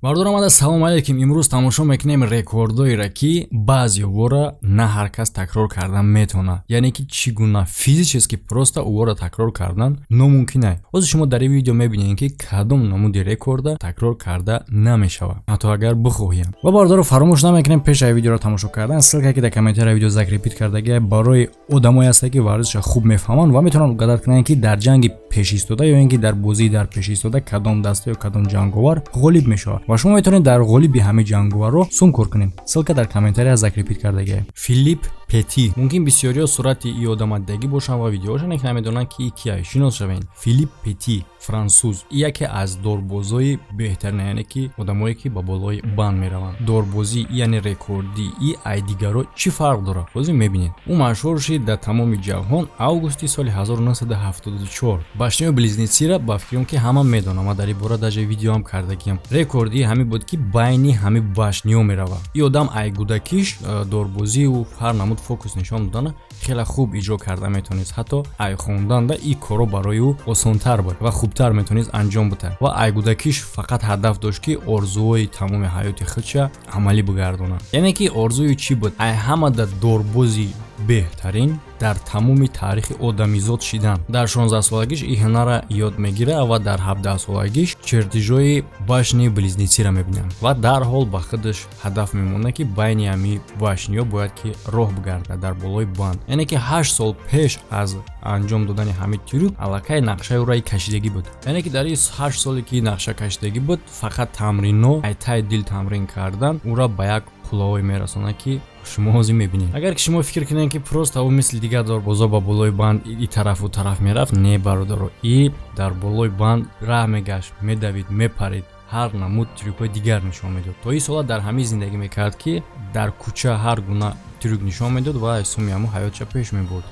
Мардур омада, салом алейкум. Имрӯз тамошо мекунем рекордоеро ки баъзеовора на ҳар кас такрор кардан метавонад. Яъне ки чӣ гуна физически просто ӯро такрор кардан номумкин аст. Ҳозир шумо дар ин видео мебинед ки кадом намуди рекорда такрор карда намешавад, ҳатто агар бихоҳем. Ва бардор фаромӯш намекунем пеш аз видеоро тамошо кардан ссилка ки дар комментарияи видео закрепит кардаги барои одамое ҳастанд ки варзиша хуб мефаҳманд ва метавонанд угадат кунанд ки дар ҷанги пешистода ё ин ки дар бозии дар пешистода кадом даста ё кадом ҷанговар ғолиб мешавад. ва шумо метавонед дар ғолиби ҳамаи ҷанговарро сум кор кунед. Ссилка дар комментария закрепит кардаги. Филипп Пети. Мумкин бисёриҳо сурати ин одама дагӣ бошанд ва видеоашон ек намедонанд ки ки аст. Шинос шавед. Филипп Пети, француз. Яке аз дорбозои беҳтарин, яъне ки одамое ки ба болои банд мераванд. Дорбозӣ яъне рекордӣ и ай дигаро чӣ фарқ дорад? Ҳозир мебинед. Ӯ машҳур шид дар тамоми ҷаҳон августи соли 1974. Башниҳои близнитсиро ба фикрам ки ҳама медонанд. Ман дар ин бора даже видеоам кардагиам. Рекорди ҳамин буд ки байни ҳами башниҳо меравад. Ин одам ай гудакиш дорбозӣ ӯ ҳар намуд фокус нишон додана хеле хуб иҷро карда метавонист. Ҳатто ай хонданда ин коро барои ӯ осонтар буд ва хубтар метавонист анҷом буда. Ва ай гудакиш фақат ҳадаф дошт ки орзуҳои тамоми ҳаёти худша амалӣ бигардонад. Яъне ки орзуи чӣ буд? Ай ҳамада дорбози беҳтарин дар тамоми тарихи одамизод шидан. Дар 16 солагиш ин ҳунара ёд мегирад ва дар 17 солагиш чертижои башни близнитсиро мебинад ва дарҳол ба худаш ҳадаф мемонад ки байни ҳами башниҳо бояд ки роҳ бигардад дар болои банд. Яъне ки 8 сол пеш аз анҷом додани ҳамин трюк аллакай нақшаи ӯро кашидагӣ буд. Яъне ки дар ин 8 соле ки нақша кашидагӣ буд, фақат тамрино ай тай дил тамрин кардан ӯро ба як қуллаҳое мерасонад ки шумо ҳозир мебинед. Агар ки шумо фикр кунед ки просто ӯ мисли дигар дорбозо ба болои банд и тарафу тараф мерафт, не бародаро. И дар болои банд раҳ мегашт, медавид, мепарид, ҳар намуд трюкҳои дигар нишон медод. То ин сола дар ҳамин зиндагӣ мекард ки дар кӯча ҳар гуна трюк нишон медод ва исми ҳамун ҳаётша пеш мебурд.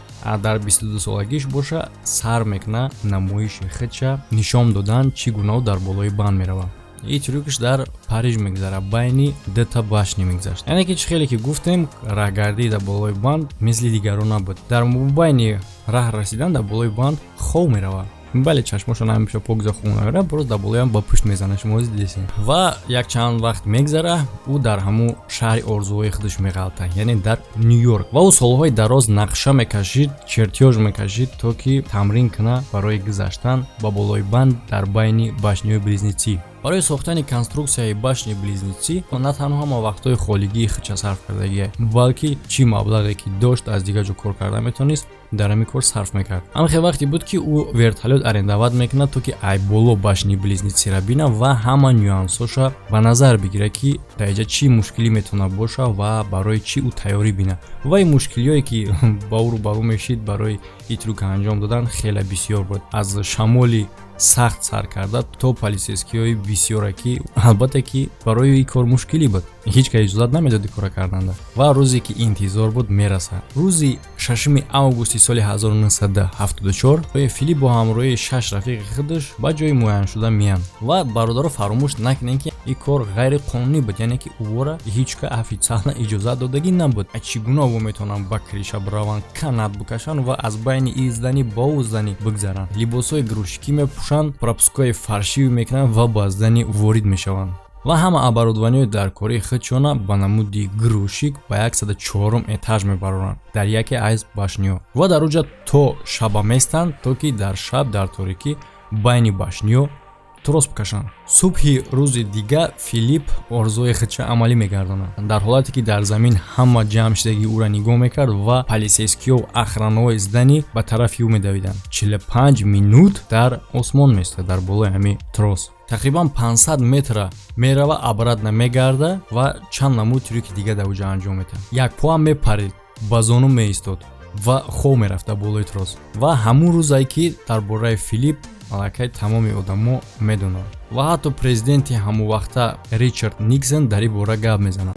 Дар 22 солагиш боша сар мекна намоиши худша нишон додан чӣ гуна дар болои банд меравад. ин трюкш дар Париж мегзарад, байни дута башни мегзашт. Яъне ки чӣ хеле ки гуфтем, раҳгардӣ дар болои банд мисли дигарон набуд. дар байни раҳ расидан дар болои банд хов меравад. Бале чашмошо намеша погза хун мера, просто дар болоям ба пушт мезана. Шумо дидесин. Ва як чанд вақт мегзара, ӯ дар ҳамун шаҳри орзуҳои худаш меғалта, яъне дар Нью-Йорк. Ва ӯ солҳои дароз нақша мекашид, чертёж мекашид, то ки тамрин кунад барои гузаштан ба болои банд дар байни башниҳои близнитсӣ. барои сохтани конструксияи башни близнитсӣ на танҳо ма вақтҳои холигии худша сарф кардагӣ, балки чӣ маблағе ки дошт аз дигар ҷо кор карда метавонист дар ҳамин кор сарф мекард. Анхе вақте буд ки ӯ вертолёт арендоват мекунад, то ки ай боло башни близнитсиро бинад ва ҳама нюансоша ба назар бигирад ки дар инҷа чӣ мушкилӣ метавонад бошад ва барои чӣ ӯ тайёрӣ бинад. Ва ин мушкилиҳое ки ба ӯ рӯбарӯ мешид барои ин трюк анҷом додан хеле бисёр буд. Аз шамоли сахт сар карда то полисейскиҳои бисёре ки албатта ки барои ин кор мушкилӣ буд. ҳеҷ кас иҷозат намедод ин кора карданда. Ва рӯзе ки интизор буд мерасад. Рӯзи 6 августи соли 1974 Филипп бо ҳамроҳии 6 рафиқи худаш ба ҷои муайяншуда меянд. Ва бародаро фаромӯш накунед ки ин кор ғайриқонунӣ буд, яъне ки ӯро ҳеҷ кас официална иҷозат додагӣ набуд. Чӣ гуна ӯ метавонанд ба криша бираванд, канат бикашанд ва аз байни изданӣ ба узданӣ бигзаранд. Либосҳои грушкӣ мепӯшанд, пропускҳои фаршӣ мекунанд ва ба зданӣ ворид мешаванд. ва ҳама оборудованиёи даркории худшона ба намуди грушик ба 104 этаж мебаронанд дар яке аз башниҳо ва дар оҷа то шаба местанд, то ки дар шаб дар торикӣ байни башниҳо трос бикашанд. Субҳи рӯзи дигар Филипп орзуи худша амалӣ мегардонад. Дар ҳолате ки дар замин ҳама ҷамъшидагӣ ӯро нигоҳ мекард ва полисейскиҳо ва охранаҳои зданӣ ба тарафи ӯ медавиданд. 45 минут дар осмон меистад, дар болои ҳамин трос. Тақрибан 500 метра мерава, обратно мегарда ва чанд намуд трюки дига дар оҷа анҷом метавад. Як поам мепарид, ба зону меистод ва хов мерафт дар болои трос. Ва ҳамун рӯзае ки дар бораи Филипп аллакай тамоми одамо медонанд. Ва ҳатто президенти ҳамон вақта Ричард Никсон дар ин бора гап мезанад.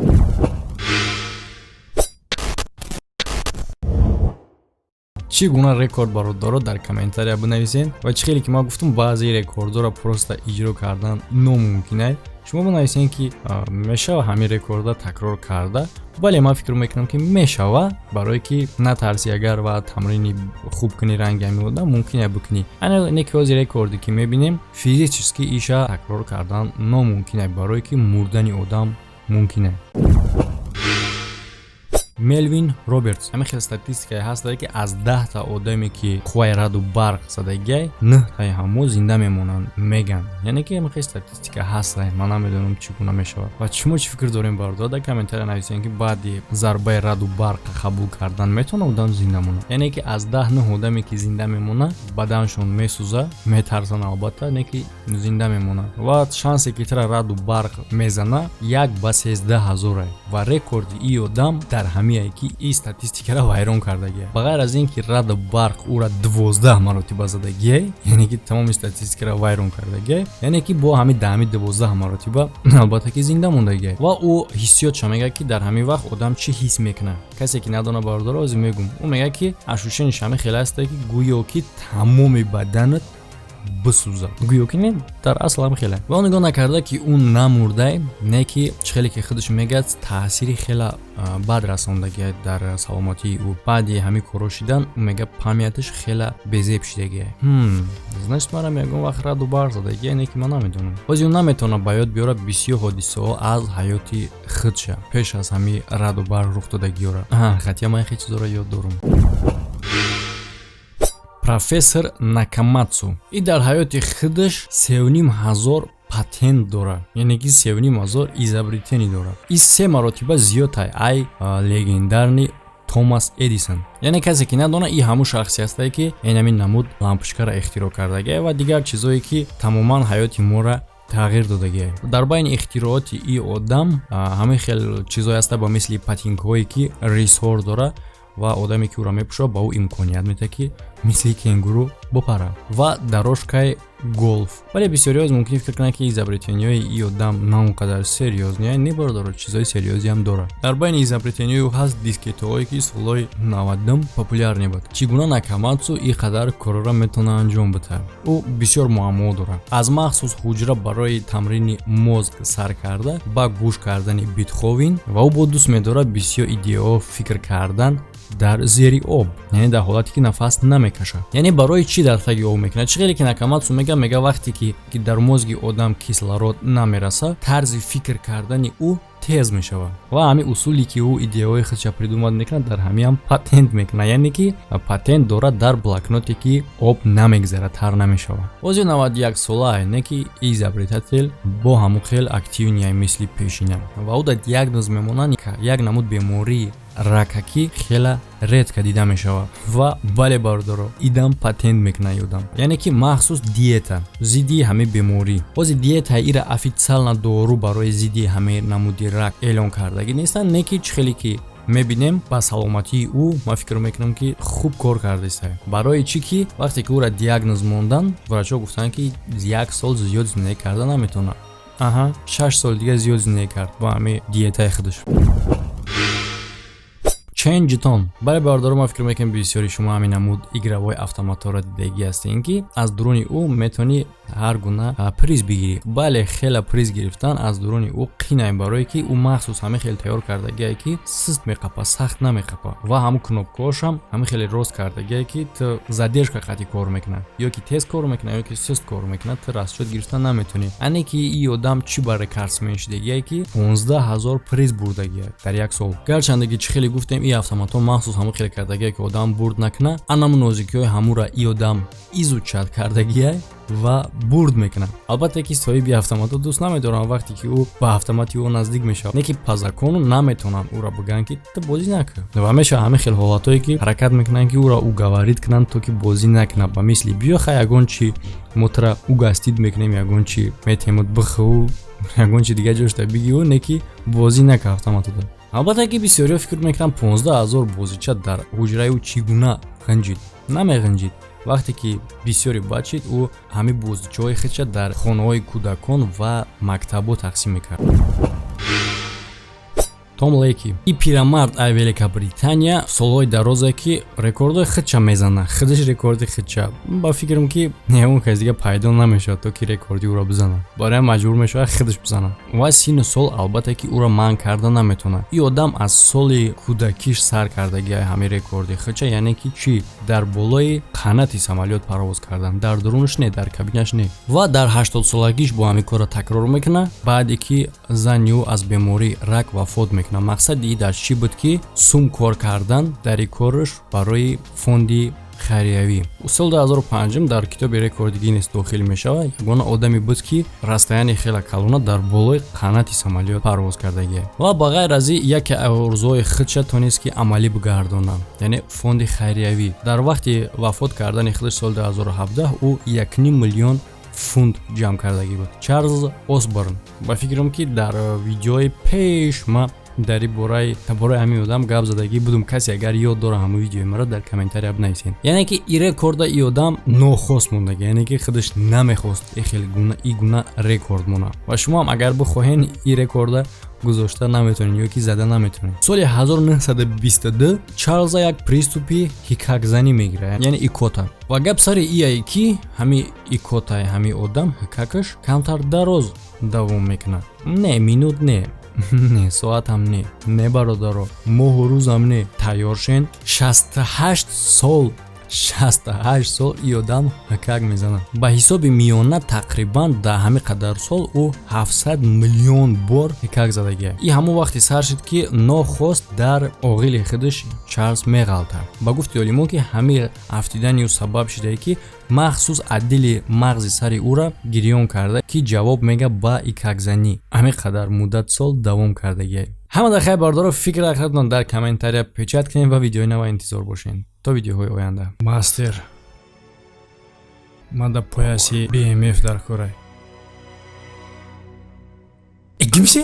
чӣ гуна рекорд барот дорад дар комментария бинависен ва чӣ хеле ки ман гуфтам баъзе рекорддора просто иҷро кардан номумкин. шумо бинависен ки мешава ҳамин рекордда такрор карда. бале ман фикр мекунам ки мешава, барое ки натарси агар ва тамрини хуб кунӣ ранги ҳамин одам мумкин бикунӣ. ане ки ҳозир рекорде ки мебинем физически иша такрор кардан номумкин, барое ки мурдани одам мумкин. Мелвин Робертс ҳамин хел статистикае ҳаст ки аз 10 та одаме ки қувваи раъду барқ задагиай 9 таи ҳамо зинда мемонанд меган. яъне ки ҳамин хел статистика ҳаст. ман намедонам чӣ гуна мешавад. ва шумо чӣ фикр дорем бародар? дар комментария нависен ки баъди зарбаи раъду барқ қабул кардан метавонад одам зинда монад. яъне ки аз 10 одаме ки зинда мемонад баданшон месӯзад, метарсанд албатта, не ки зинда мемонад. ва шансе ки тира раъду барқ мезана 1 ба 13000 ва рекорди ин одам дар ки ин статистикаро вайрон кардагия. ба ғайр аз ин ки раъду барқ ура 12 маротиба задагия, яъне ки тамоми статистикаро вайрон кардагия, яъне ки бо ҳамин 12 маротиба албатта ки зинда мондагия. ва ӯ ҳиссиётша мега ки дар ҳамин вақт одам чӣ ҳис мекунад. касе ки надона бародар озӣ мегум, ӯ мега ки ашушениш ҳамин хеле аст ки гӯё ки тамоми баданат бисӯзад. гӯё ки не дар асл ҳам хеле. ва нигоҳ накарда ки ӯ намурдай, не ки чӣ хеле ки худаш мегад таъсири хела бад расондагия дар саломатии ӯ. баъди ҳамин коро шидан ӯ мега памятиш хела безеб шидагия. значит манам ягон вақт раъду барқ задагия, не ки ман намедонам. ҳозир ӯ наметавонад ба ёд биёрад бисёр ҳодисаҳо аз ҳаёти худша пеш аз ҳамин раъду барқ рух додагиёра. хатия ман хеле чизоро ёд дорам. профессор Накамацу и дар ҳаёти худаш 3500 патент дорад, яъне ки 3500 изобретение дорад. ин 3 маротиба зиёдтар ай легендарни Томас Эдисон. яъне касе ки надона ин ҳамун шахсе аст ки ҳамин намуд лампочкаро ихтироъ кардагия ва дигар чизое ки тамоман ҳаёти моро тағйир додагия. дар байни ихтироати ин одам ҳамин хел чизое аст ба мисли патинкҳое ки рисор дора ва одаме ки ӯро мепӯшад ба ӯ имконият метавад ки мисли кенгуру бопарад ва дорожкаи голф. вале бисёриҳоз мумкин фикр кунанд ки изобретениҳои ин одам на он қадар сериёзни не бародар, чизои сериёзе ҳам дорад. дар байни изобретениҳои ӯ ҳаст дискетаҳое ки солҳои 90 популярне буд. чӣ гуна Накамацу ин қадар корро метавонад анҷом бидиҳад? ӯ бисёр муаммо дорад. аз махсус ҳуҷра барои тамрини мозг сар карда ба гӯш кардани битховен ва ӯ бо дӯст медорад бисёр идеаҳо фикр кардан дар зери об, яъне дар ҳолате ки нафас намекашад. яъне барои чӣ дар таги об мекунад? чӣ хеле ки Накамацу мега вақте ки дар мозги одам кислород намерасад, тарзи фикр кардани ӯ тез мешавад ва ҳамин усуле ки ӯ идеаҳои худша придумад мекунад дар ҳамиам патент мекунад, яъне ки патент дорад дар блокноте ки об намегзарад, тар намешавад. ҳозир 91 солае, не ки изобретатель бо ҳамун хел активния мисли пешина ва ӯ дар диагноз мемонад як намуд бемории ракаки хела редка дида мешавад ва бале бародаро идам патент мекунад одам, яъне ки махсус диета зидди ҳамин беморӣ. ҳозир диета ира официална дору барои зидди ҳамин намуди рак эълон кардагӣ нестанд, не ки чӣ хеле ки мебинем ба саломатии ӯ ман фикр мекунам ки хуб кор кардааст. барои чӣ ки вақте ки ӯра диагноз мондан, врачҳо гуфтанд ки 1 сол зиёд зиндагӣ карда наметавонад. 6 сол дига зиёд зиндагӣ кард ба ҳамин диетаи худаш. Чен Житон. бале бародаро ман фикр мекунам бисёри шумо ҳамин намуд игравои автоматро дидагӣ ҳастед ки аз дуруни ӯ метавонӣ ҳар гуна приз бигирӣ. бале хела приз гирифтан аз дуруни ӯ қинай, барое ки ӯ махсус ҳамин хел тайёр кардагие ки суст меқапа, сахт намеқапа ва ҳамун кнопкаҳошам ҳамин хеле рост кардагие ки ту задержка қатъи кор мекунад, ё ки тез кор мекунад, ё ки суст кор мекунад, ту расчёт гирифтан наметавонӣ. ане ки ин одам чӣ ба рекордсмен шидагие ки 15000 приз бурдагие дар як сол. гарчанде ки чӣ хеле гуфтем ин автоматҳо махсус ҳамун хеле кардагие ки одам бурд накунад, анамун нозикиҳои ҳамура ин одам изучад кардагие ва бурд мекунад. албатта ки соҳиби автоматро дӯст намедорам вақте ки ӯ ба автомати ӯ наздик мешавад, не ки пазакону наметавонанд ӯро бигӯянд ки ту бозӣ накун. ва меша ҳамин хел ҳолатое ки ҳаракат мекунанд ки ӯро уговорит кунанд то ки бозӣ накунад, ба мисли биёха ягон чи мотра угастид мекунем, ягон чи метемуд бихӯ, ягон чи дига ҷошта бигиҳу, не ки бозӣ накун автоматро. албатта ки бисёриҳо фикр мекунанд 15000 бозича дар ҳуҷраи ӯ чӣ гуна ғинҷид. намеғинҷид. вақте ки бисёри бачид, ӯ ҳамин бозичаҳои худша дар хонаҳои кӯдакон ва мактабҳо тақсим мекард. Том Леки. И пирамард ай Великобритания солҳои дарозе ки рекордҳои худша мезана. Худаш рекорди худша. Ба фикрам ки неон кас дига пайдо намешавад то ки рекорди уро бизана. Барои маҷбур мешавад худаш бизана. Ва сину сол албатта ки уро манъ карда наметавонад. И одам аз соли кӯдакиш сар кардагиай ҳамин рекорди худша, яъне ки чӣ дар болои қанати самолёт парвоз кардан, дар дурунаш не, дар кабинаш не. Ва дар 80 солагиш бо ҳамин кора такрор мекунад, баъде ки зани ӯ аз бемории рак вафот мекунад. Мақсади дар чӣ буд ки сум кор кардан дар ин кораш барои фонди хайриявӣ. Соли 2005 дар китоби рекорди Гиннес дохил мешавад. Ягона одаме буд ки расстояни хела калона дар болои қанати самолёт парвоз кардагиай. Ва ба ғайр аз ин яке орзуҳои худша тонест ки амалӣ бигардонад, яъне фонди хайриявӣ. Дар вақти вафот кардани худаш соли 2017 ӯ 1,5 миллион фунт ҷамъ кардагӣ буд. Чарлз Осборн. Ба фикрам ки дар видеои пеш ма дар ин бораи ҳамин одам гап задагӣ будум. Касе агар ёд дора ҳамин видеои маро дар комментария бинависед. Яъне ки ин рекорда ин одам нохост мондагӣ, яъне ки худаш намехост ин гуна рекорд монад. Ва шумо ҳам агар бихоҳед ин рекорда гузошта наметонед ё ки зада наметонед. Соли 1922 Чарлза як приступи ҳикакзанӣ мегирад, яъне икота. Ва гап сари ие ки ҳамин икотаи ҳамин одам ҳикакаш камтар дароз давом мекунад. Не минут не, не соат ҳам не, не бародаро, моҳу рӯзам не. Тайёр шен. 68 сол ин одам ҳикак мезанад. Ба ҳисоби миёна тақрибан дар ҳамин қадар сол ӯ 700 миллион бор ҳикак задагиай. И ҳамон вақте сар шуд ки нохост дар оғили худаш Чарлз меғалтад. Ба гуфти олимон ки ҳамин афтидани ӯ сабаб шудае ки махсус аддили мағзи сари ӯра гирён карда ки ҷавоб мега ба ҳикакзанӣ ҳамин қадар муддат сол давом кардагиай. ҳамада хайр бардоро фикр ахратон дар комментария печат кунед ва видеои нава интизор бошед то видеоҳои оянда. Мастер ман да пояси BMF дар корай. Гимсе